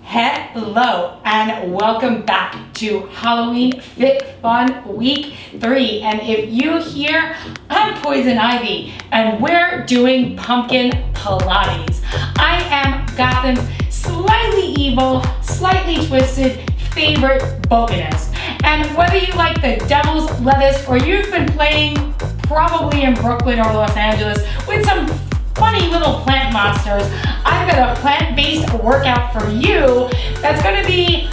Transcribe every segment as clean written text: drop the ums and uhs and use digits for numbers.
Hello and welcome back to Halloween Fit Fun Week 3. And if you hear, I'm Poison Ivy and we're doing Pumpkin Pilates. I am Gotham's slightly evil, slightly twisted favorite botanist. And whether you like the devil's lettuce or you've been playing probably in Brooklyn or Los Angeles with some funny little plant monsters, I've got a plant-based workout for you that's going to be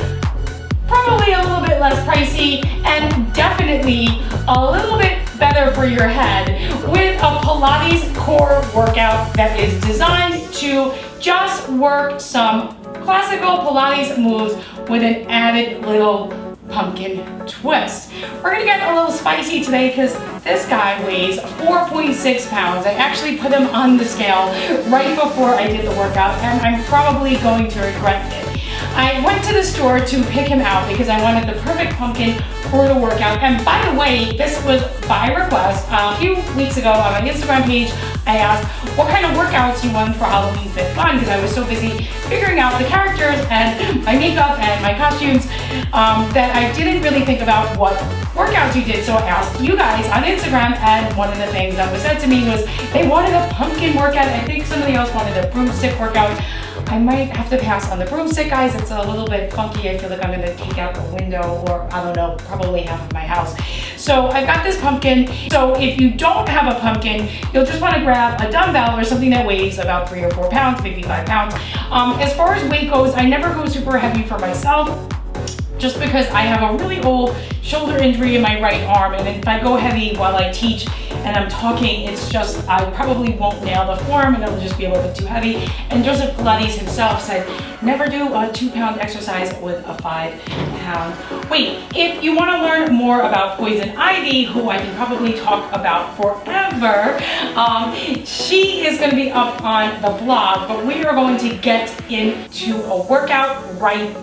probably a little bit less pricey and definitely a little bit better for your head with a Pilates core workout that is designed to just work some classical Pilates moves with an added little pumpkin twist. We're gonna get a little spicy today because this guy weighs 4.6 pounds. I actually put him on the scale right before I did the workout and I'm probably going to regret it. I went to the store to pick him out because I wanted the perfect pumpkin for the workout. And by the way, this was by request. A few weeks ago on my Instagram page, I asked what kind of workouts you want for Halloween Fit Fun because I was so busy figuring out the characters and my makeup and my costumes that I didn't really think about what workouts you did. So I asked you guys on Instagram, and one of the things that was said to me was they wanted a pumpkin workout. I think somebody else wanted a broomstick workout. I might have to pass on the broomstick, guys. It's a little bit funky. I feel like I'm gonna take out the window or I don't know, probably half of my house. So I've got this pumpkin. So if you don't have a pumpkin, you'll just wanna grab a dumbbell or something that weighs about 3 or 4 pounds, maybe 5 pounds. As far as weight goes, I never go super heavy for myself just because I have a really old shoulder injury in my right arm, and if I go heavy while I teach and I'm talking, it's just, I probably won't nail the form and it'll just be a little bit too heavy. And Joseph Pilates himself said, never do a 2-pound exercise with a 5-pound weight. If you want to learn more about Poison Ivy, who I can probably talk about forever, she is going to be up on the blog, but we are going to get into a workout right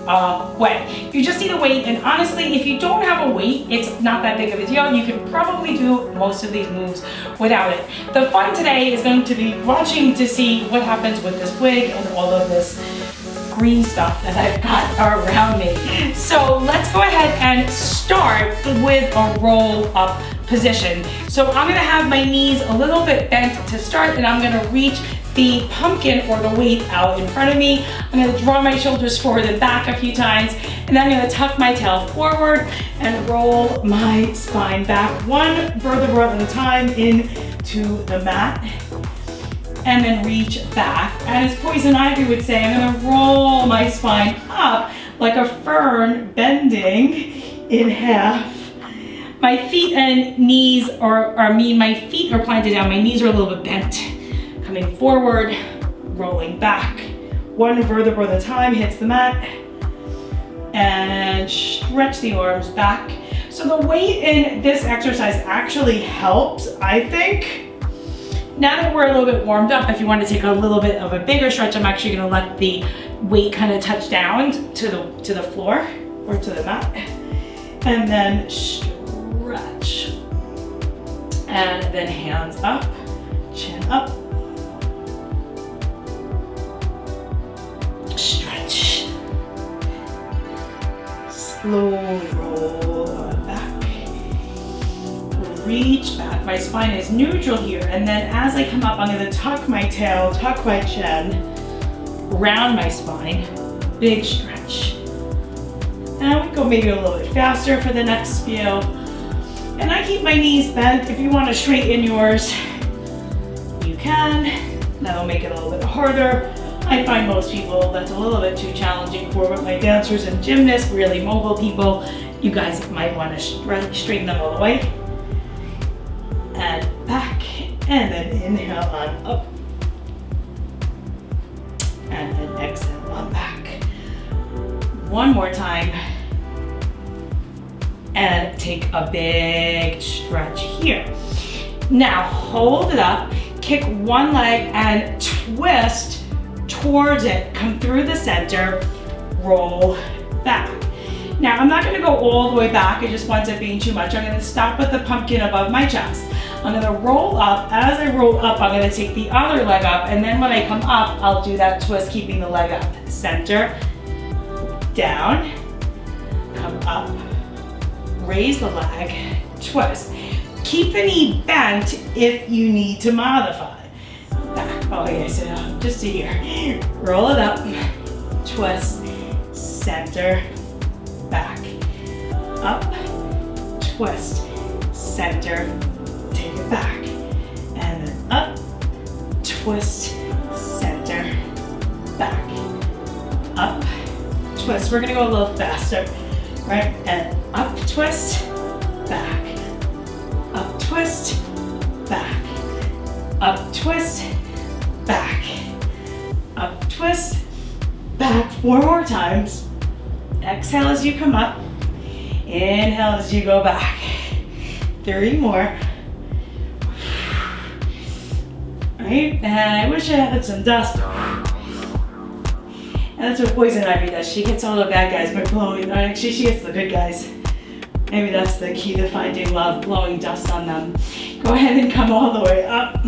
away. You just need a weight, and honestly, if you don't have a weight, it's not that big of a deal. You can probably do most of these moves without it. The fun today is going to be watching to see what happens with this wig and all of this green stuff that I've got around me. So let's go ahead and start with a roll up position. So I'm gonna have my knees a little bit bent to start, and I'm gonna reach the pumpkin or the weight out in front of me. I'm gonna draw my shoulders forward and back a few times, and then I'm gonna tuck my tail forward and roll my spine back one vertebra at a time into the mat, and then reach back. And as Poison Ivy would say, I'm gonna roll my spine up like a fern, bending in half. My feet and knees my feet are planted down, my knees are a little bit bent. Coming forward, rolling back. One vertebra at a time hits the mat, and stretch the arms back. So the weight in this exercise actually helps, I think. Now that we're a little bit warmed up, if you want to take a little bit of a bigger stretch, I'm actually going to let the weight kind of touch down to the floor or to the mat, and then stretch, and then hands up, chin up, stretch, slowly roll on back, reach back. My spine is neutral here, and then as I come up, I'm going to tuck my tail, tuck my chin, round my spine, big stretch. And we go maybe a little bit faster for the next few. And I keep my knees bent. If you want to straighten yours, you can. That'll make it a little bit harder. I find most people that's a little bit too challenging for, but my dancers and gymnasts, really mobile people, you guys might want to straighten them all the way. And back, and then inhale on up, and then exhale on back. One more time, and take a big stretch here. Now hold it up, kick one leg and twist towards it, come through the center, roll back. Now I'm not going to go all the way back, it just winds up being too much. I'm going to stop with the pumpkin above my chest. I'm going to roll up. As I roll up, I'm going to take the other leg up, and then when I come up, I'll do that twist, keeping the leg up. Center, down, come up, raise the leg, twist. Keep the knee bent if you need to modify. Back, oh yeah, so just to here. Roll it up, twist, center, back, up, twist, center, take it back, and then up, twist, center, back, up, twist. We're gonna go a little faster, right? And up, twist, back, up, twist, back, up, twist, back, up, twist, back. 4 more times. Exhale as you come up. Inhale as you go back. 3 more. Right? And I wish I had some dust. And that's what Poison Ivy does. She gets all the bad guys by blowing. Actually, she gets the good guys. Maybe that's the key to finding love, blowing dust on them. Go ahead and come all the way up.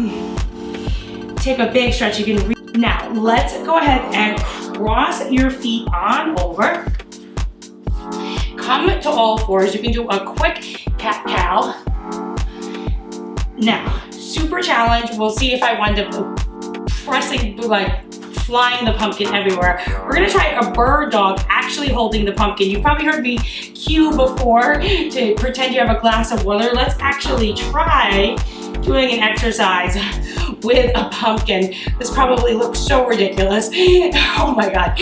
Take a big stretch. You can now, let's go ahead and cross your feet on over. Come to all fours. You can do a quick cat-cow. Now, super challenge. We'll see if I wind up pressing, like flying the pumpkin everywhere. We're gonna try a bird dog actually holding the pumpkin. You've probably heard me cue before to pretend you have a glass of water. Let's actually try doing an exercise with a pumpkin. This probably looks so ridiculous. Oh my God.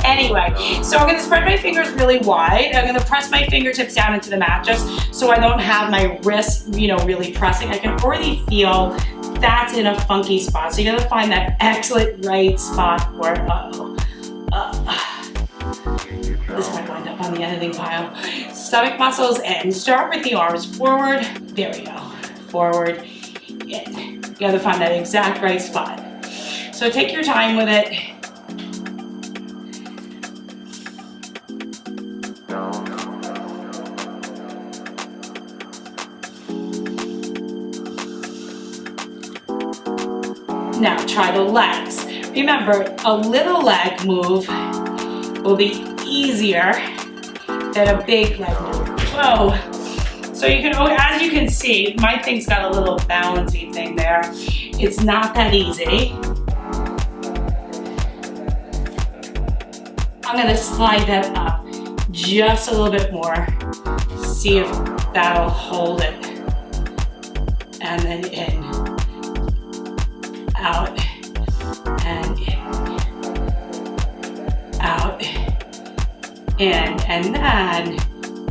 Anyway, so I'm gonna spread my fingers really wide. I'm gonna press my fingertips down into the mat just so I don't have my wrists, really pressing. I can already feel that's in a funky spot. So you gotta find that excellent right spot for it. This might wind up on the editing pile. Stomach muscles in. Start with the arms forward. There we go. Forward, in. You gotta find that exact right spot. So take your time with it. Now try the legs. Remember, a little leg move will be easier than a big leg move. Whoa. So you can, as you can see, my thing's got a little bouncy thing there. It's not that easy. I'm gonna slide that up just a little bit more. See if that'll hold it. And then in, out, and in, out, in, and then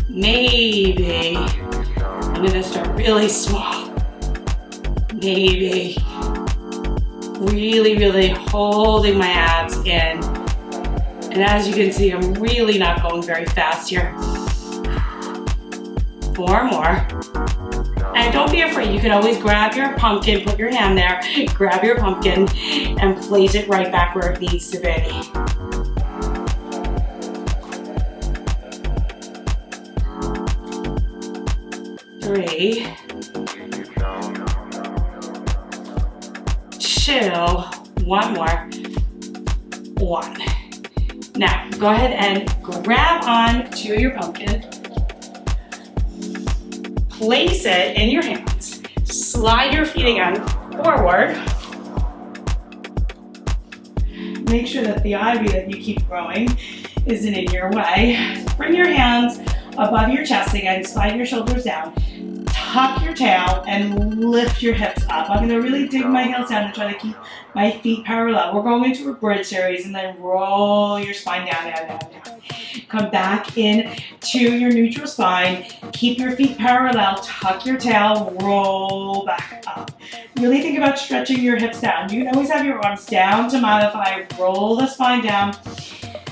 maybe I'm gonna start really small. Maybe really holding my abs in. And as you can see, I'm really not going very fast here. 4 more. And don't be afraid, you can always grab your pumpkin, put your hand there, grab your pumpkin, and place it right back where it needs to be. 3, 2, 1 more, 1. Now, go ahead and grab on to your pumpkin. Place it in your hands. Slide your feet again forward. Make sure that the ivy that you keep growing isn't in your way. Bring your hands above your chest again. Slide your shoulders down. Tuck your tail and lift your hips up. I'm gonna really dig my heels down and try to keep my feet parallel. We're going into a bridge series and then roll your spine down. Come back in to your neutral spine. Keep your feet parallel, tuck your tail, roll back up. Really think about stretching your hips down. You can always have your arms down to modify. Roll the spine down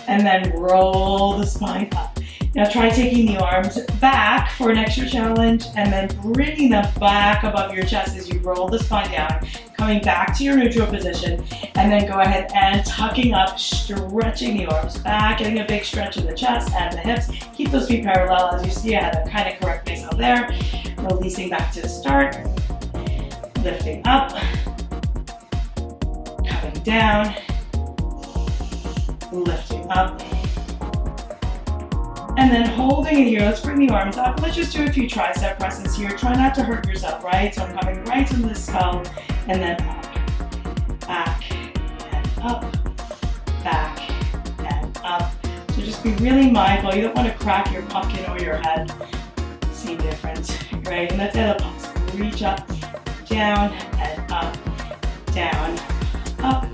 and then roll the spine up. Now try taking the arms back for an extra challenge and then bringing them back above your chest as you roll the spine down, coming back to your neutral position, and then go ahead and tucking up, stretching the arms back, getting a big stretch in the chest and the hips. Keep those feet parallel. As you see, I had to kind of correct myself there. Releasing back to the start, lifting up, coming down, lifting up, And then holding it here, let's bring the arms up. Let's just do a few tricep presses here. Try not to hurt yourself, right? So I'm coming right to the skull and then up, back, and up, back, and up. So just be really mindful. You don't want to crack your pumpkin or your head. Same difference, right? And let's add a pulse. Reach up, down, and up, down, up,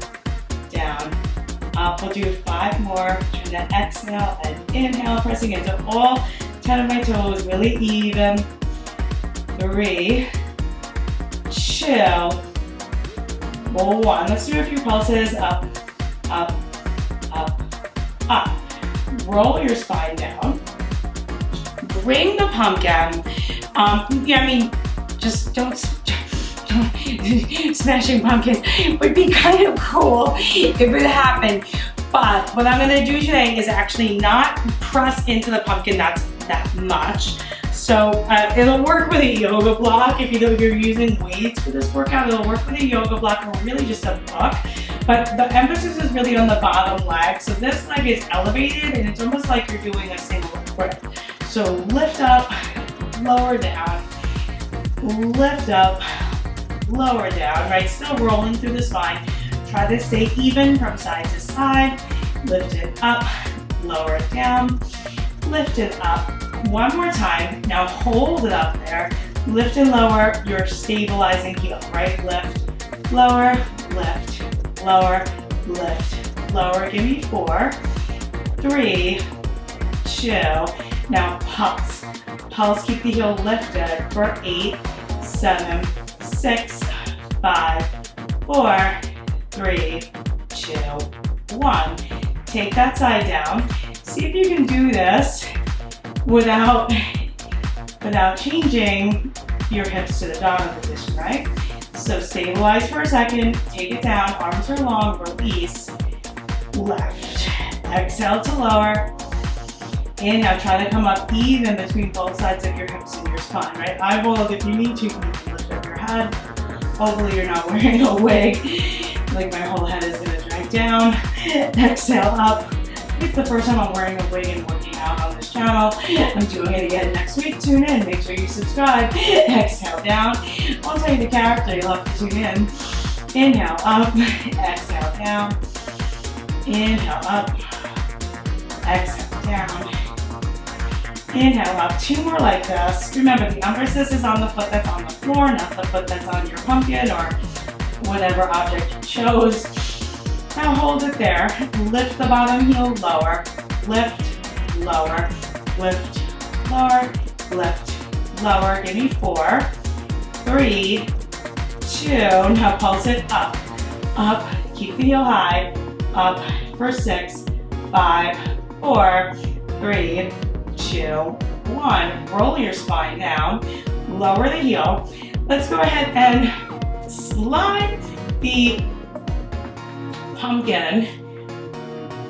down, up. We'll do 5 more. Try to exhale and inhale, pressing into all 10 of my toes, really even. 3, 2, 1. Let's do a few pulses. Up, up, up, up. Roll your spine down. Bring the pumpkin. Just don't smashing pumpkins would be kind of cool if it happened. But what I'm gonna do today is actually not press into the pumpkin that much. So it'll work with a yoga block. If you're using weights for this workout, it'll work with a yoga block or really just a book. But the emphasis is really on the bottom leg. So this leg is elevated and it's almost like you're doing a single grip. So lift up, lower down, lift up, lower down, right? Still rolling through the spine. Try to stay even from side to side. Lift it up, lower it down, lift it up. One more time. Now hold it up there. Lift and lower your stabilizing heel, right? Lift, lower, lift, lower, lift, lower. Give me 4, 3, 2. Now pulse. Pulse, keep the heel lifted for 8, 7, 6, 5, 4, 3, 2, 1. Take that side down. See if you can do this without changing your hips to the dominant position, right? So stabilize for a second, take it down, arms are long, release, left. Exhale to lower. Inhale, try to come up even between both sides of your hips and your spine, right? Eyeball, if you need to, you can lift up your head. Hopefully you're not wearing a wig. Like my whole head is gonna drag down. Exhale up. It's the first time I'm wearing a wig and working out on this channel. I'm doing it again next week. Tune in, make sure you subscribe. Exhale down. I'll tell you the character, you'll have to tune in. Inhale up, exhale down. Inhale up, exhale down. Inhale up, 2 more like this. Remember, the emphasis is on the foot that's on the floor, not the foot that's on your pumpkin or whatever object you chose. Now hold it there. Lift the bottom heel lower. Lift, lower, lift, lower, lift, lower. Give me 4, 3, 2. Now pulse it up, up. Keep the heel high. Up for 6, 5, 4, 3, 2, 1. Roll your spine down. Lower the heel. Let's go ahead and slide the pumpkin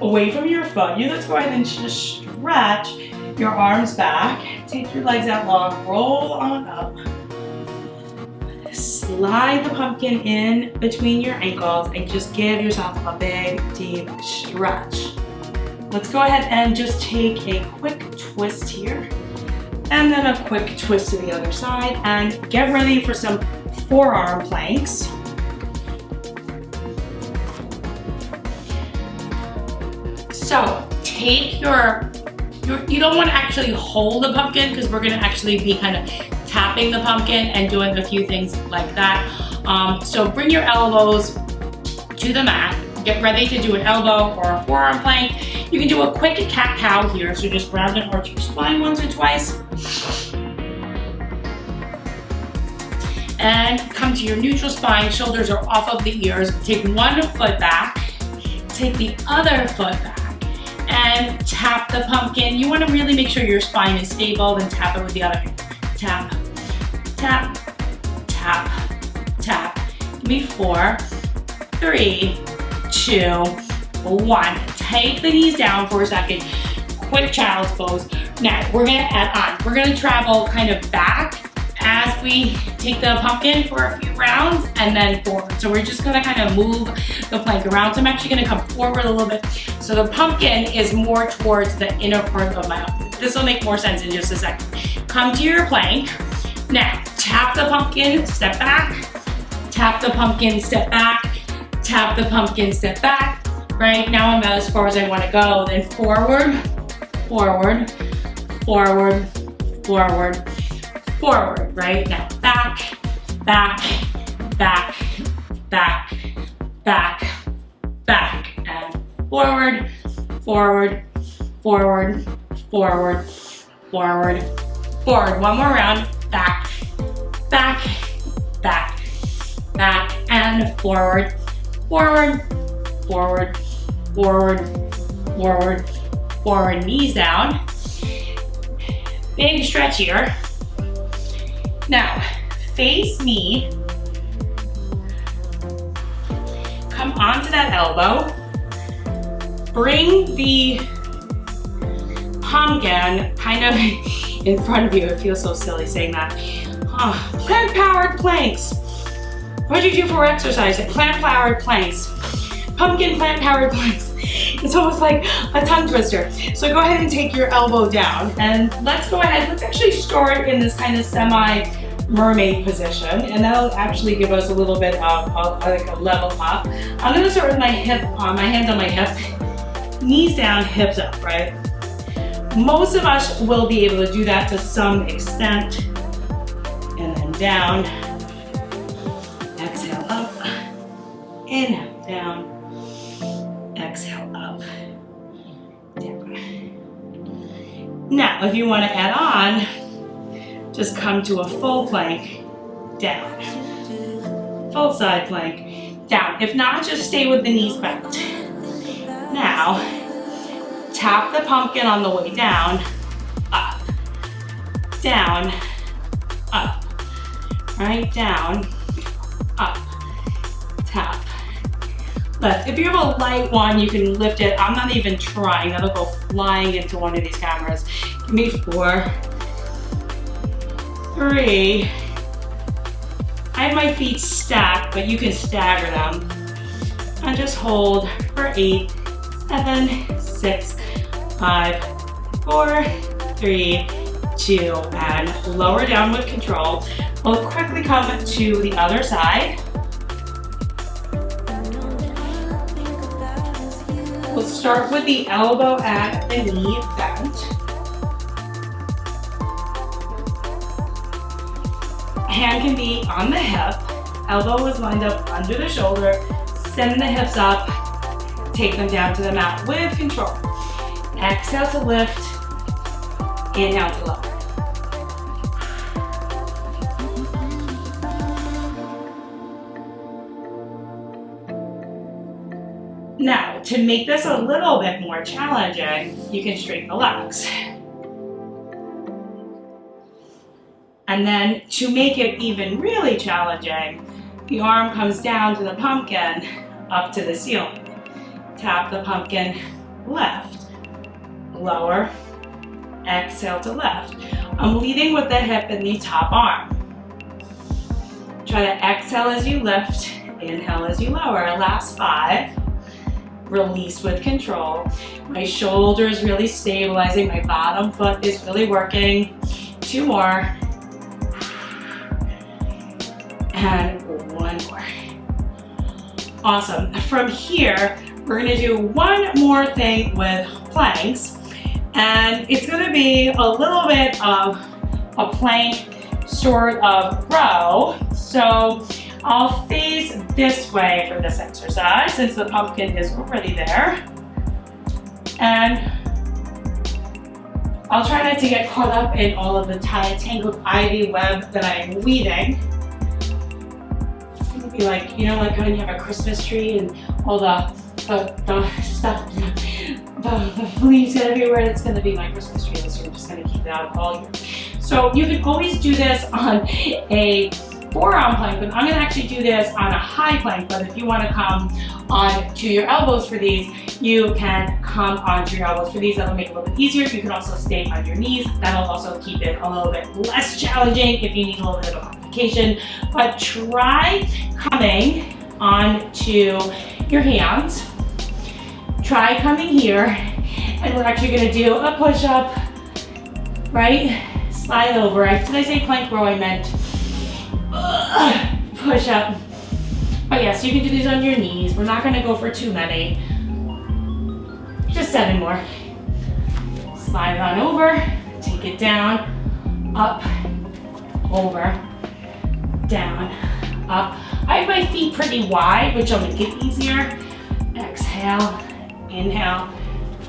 away from your foot. Let's go ahead and just stretch your arms back. Take your legs out long. Roll on up. Slide the pumpkin in between your ankles and just give yourself a big, deep stretch. Let's go ahead and just take a quick twist here and then a quick twist to the other side and get ready for some forearm planks. So take your you don't want to actually hold the pumpkin because we're going to actually be kind of tapping the pumpkin and doing a few things like that. So bring your elbows to the mat. Get ready to do an elbow or a forearm plank. You can do a quick cat-cow here. So just round and arch your spine once or twice. And come to your neutral spine. Shoulders are off of the ears. Take one foot back. Take the other foot back. And tap the pumpkin. You want to really make sure your spine is stable, then tap it with the other hand. Tap, tap, tap, tap. Give me 4, 3, 2, 1. Take the knees down for a second. Quick child's pose. Now we're gonna add on. We're gonna travel kind of back as we take the pumpkin for a few rounds and then forward. So we're just gonna kind of move the plank around. So I'm actually gonna come forward a little bit. So the pumpkin is more towards the inner part of my arm. This will make more sense in just a second. Come to your plank. Now, tap the pumpkin, step back. Tap the pumpkin, step back. Tap the pumpkin, step back. Right, now I'm about as far as I want to go. Then forward, forward, forward, forward, forward. Right, now back, back, back, back, back, back, and forward, forward, forward, forward, forward, forward. One more round. Back, back, back, back, and forward, forward, forward, forward, forward, forward. Knees down. Big stretch here. Now, face me. Come onto that elbow. Bring the pumpkin kind of in front of you. It feels so silly saying that. Plant-powered planks. What do you do for exercise? Plant-powered planks. Pumpkin plant-powered planks. It's almost like a tongue twister. So go ahead and take your elbow down, and let's go ahead. Let's actually start in this kind of semi-mermaid position, and that'll actually give us a little bit of like a level up. I'm gonna start with my hip, my hands on my hip, knees down, hips up, right? Most of us will be able to do that to some extent. And then down, exhale up, inhale down, exhale up, down. Now, if you want to add on, just come to a full plank, down. Full side plank, down. If not, just stay with the knees bent. Now, tap the pumpkin on the way down, up, down, up, right, down, up, tap, lift. If you have a light one, you can lift it. I'm not even trying. That'll go flying into one of these cameras. Give me 4, 3. I have my feet stacked, but you can stagger them. And just hold for 8, 7, 6, 5, 4, 3, 2, and lower down with control. We'll quickly come to the other side. We'll start with the elbow at the knee bent. Hand can be on the hip. Elbow is lined up under the shoulder. Send the hips up. Take them down to the mat with control. Exhale to lift. Inhale to lower. Now, to make this a little bit more challenging, you can straighten the legs. And then to make it even really challenging, the arm comes down to the pumpkin, up to the ceiling. Tap the pumpkin, lift, lower, exhale to lift. I'm leading with the hip and the top arm. Try to exhale as you lift, inhale as you lower. Last 5. Release with control. My shoulder is really stabilizing. My bottom foot is really working. 2 more. And 1 more. Awesome. From here, we're gonna do one more thing with planks. And it's gonna be a little bit of a plank sort of row. So I'll face this way for this exercise since the pumpkin is already there. And I'll try not to get caught up in all of the tangled ivy web that I'm weaving. It's gonna be like, you know, like when you have a Christmas tree and all the stuff, the leaves everywhere. It's gonna be my Christmas tree this year. I'm just gonna keep it out all year. So you can always do this on a forearm plank, but I'm gonna actually do this on a high plank. But if you wanna come on to your elbows for these, you can come onto your elbows for these. That'll make it a little bit easier. You can also stay on your knees. That'll also keep it a little bit less challenging if you need a little bit of modification. But try coming onto your hands. Try coming here, and we're actually gonna do a push-up right? Slide over. Did I say plank row? I meant push up. But yes, you can do these on your knees. We're not gonna go for too many. Just 7 more. Slide it on over, take it down, up, over, down, up. I have my feet pretty wide, which will make it easier. Exhale, inhale,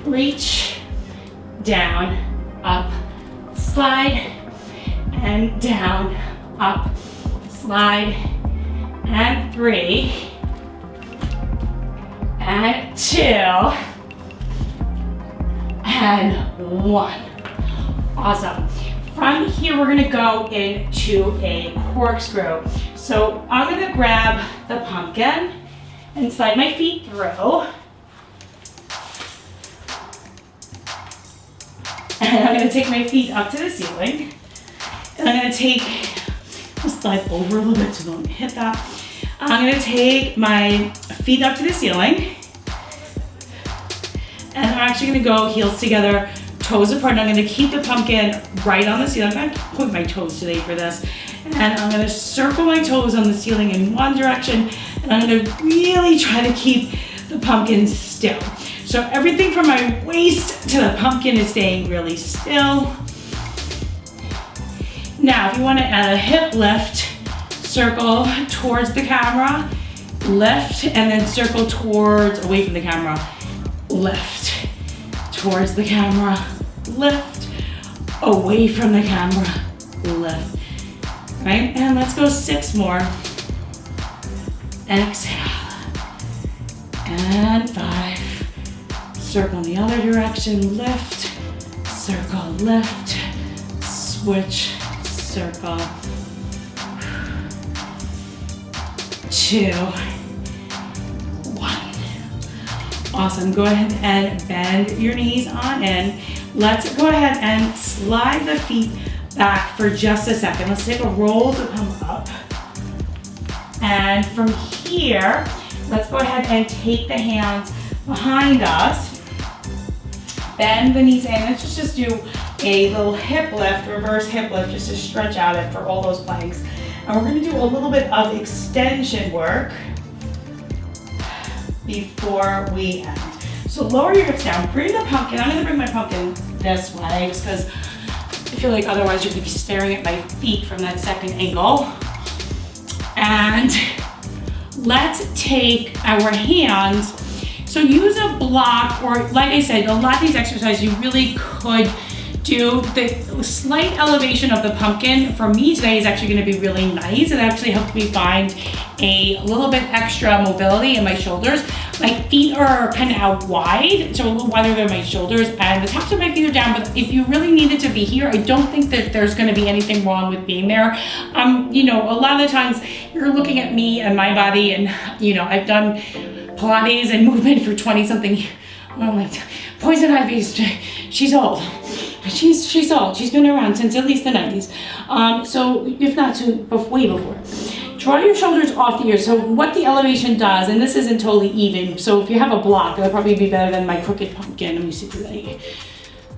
reach, down, up, slide, and down, up, slide, and 3, and 2, and 1. Awesome. From here, we're gonna go into a corkscrew. So I'm gonna grab the pumpkin and slide my feet through. And I'm gonna take my feet up to the ceiling. And I'm gonna I'll slide over a little bit so don't hit that. I'm gonna take my feet up to the ceiling. And I'm actually gonna go heels together, toes apart. And I'm gonna keep the pumpkin right on the ceiling. I'm gonna point my toes today for this. And I'm gonna circle my toes on the ceiling in one direction. And I'm gonna really try to keep the pumpkin still. So everything from my waist to the pumpkin is staying really still. Now, if you wanna add a hip lift, circle towards the camera, lift, and then circle away from the camera, lift, towards the camera, lift, away from the camera, lift, right? And let's go 6 more. Exhale, and 5, circle in the other direction, lift, circle, lift, switch, circle, 2, 1. Awesome, go ahead and bend your knees on in. Let's go ahead and slide the feet back for just a second. Let's take a roll to come up. And from here, let's go ahead and take the hands behind us. Bend the knees in. Let's just do a little hip lift, reverse hip lift, just to stretch out after all those planks. And we're gonna do a little bit of extension work before we end. So lower your hips down, bring the pumpkin. I'm gonna bring my pumpkin this way just because I feel like otherwise you're gonna be staring at my feet from that second angle. And let's take our hands. So use a block, or like I said, a lot of these exercises you really could do. The slight elevation of the pumpkin for me today is actually going to be really nice. It actually helped me find a little bit extra mobility in my shoulders. My feet are kind of out wide, so a little wider than my shoulders, and the tops of my feet are down, but if you really needed to be here, I don't think that there's going to be anything wrong with being there. You know, a lot of the times you're looking at me and my body, and you know, I've done Pilates and movement for 20 something. I'm like, Poison Ivy's, she's old. She's old. She's been around since at least the 90s. So if not way before. Draw your shoulders off the ears. So what the elevation does, and this isn't totally even, so if you have a block, it'll probably be better than my crooked pumpkin. Let me see through that.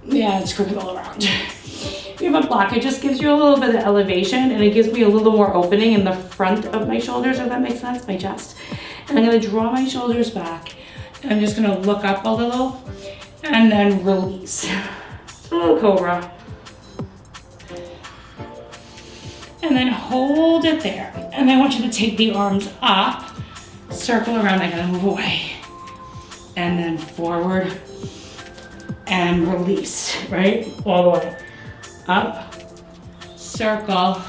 Yeah, it's crooked all around. If you have a block, it just gives you a little bit of elevation, and it gives me a little more opening in the front of my shoulders, if that makes sense, my chest. And I'm gonna draw my shoulders back. And I'm just gonna look up a little, and then release. A little cobra. And then hold it there. And I want you to take the arms up, circle around. I gotta move away. And then forward and release, right? All the way. Up, circle,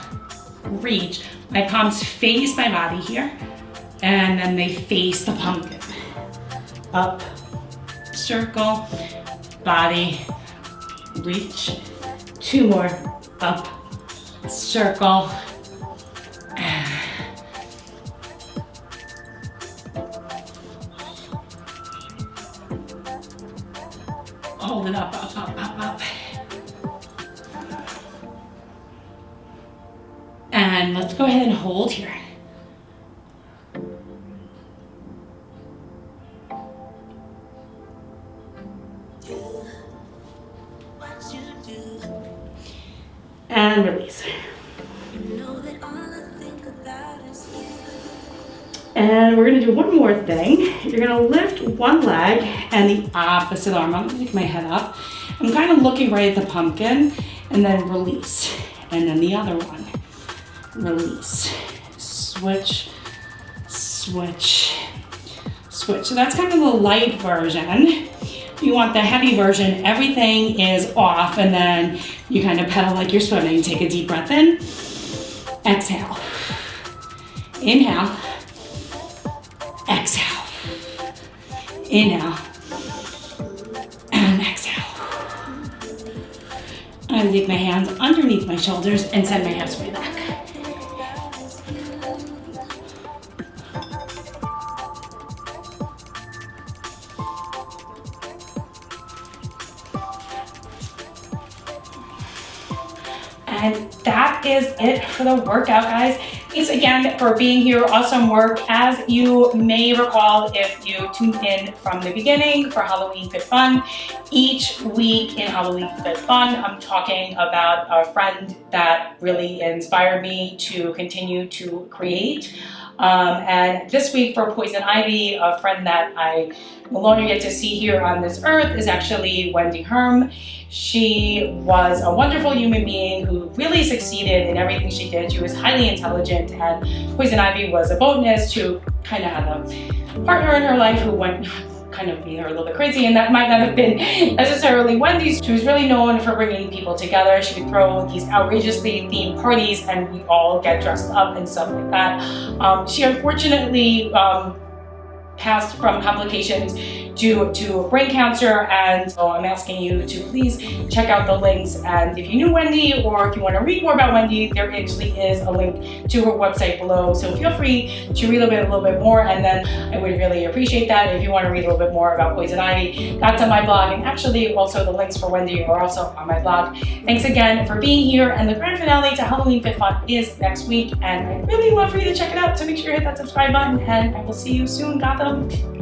reach. My palms face my body here. And then they face the pumpkin. Up, circle, body, reach. 2 more. Up, circle, hold it up, up, up, up, up. And let's go ahead and hold here. and release. And we're gonna do one more thing. You're gonna lift one leg and the opposite arm. I'm gonna pick my head up. I'm kind of looking right at the pumpkin and then release. And then the other one, release. Switch, switch, switch. So that's kind of the light version. If you want the heavy version, everything is off and then you kind of pedal like you're swimming. Take a deep breath in, exhale, inhale, exhale, inhale, and exhale. I'm gonna take my hands underneath my shoulders and send my hips way back. And that is it for the workout, guys. Thanks again for being here. Awesome work. As you may recall, if you tuned in from the beginning for Halloween Fit Fun, each week in Halloween Fit Fun, I'm talking about a friend that really inspired me to continue to create. And this week for Poison Ivy, a friend that I no longer get to see here on this earth is actually Wendy Herm. She was a wonderful human being who really succeeded in everything she did. She was highly intelligent, and Poison Ivy was a bonus who kind of had a partner in her life who went kind of made her a little bit crazy, and that might not have been necessarily Wendy's. She was really known for bringing people together. She would throw these outrageously themed parties and we all get dressed up and stuff like that. She unfortunately passed from complications due to brain cancer, and so I'm asking you to please check out the links. And if you knew Wendy or if you want to read more about Wendy, there actually is a link to her website below, so feel free to read a little bit more, and then I would really appreciate that. If you want to read a little bit more about Poison Ivy, that's on my blog, and actually also the links for Wendy are also on my blog. Thanks again for being here, and the grand finale to Halloween Fit Fun is next week, and I'd really love for you to check it out, so make sure you hit that subscribe button, and I will see you soon, Gotham.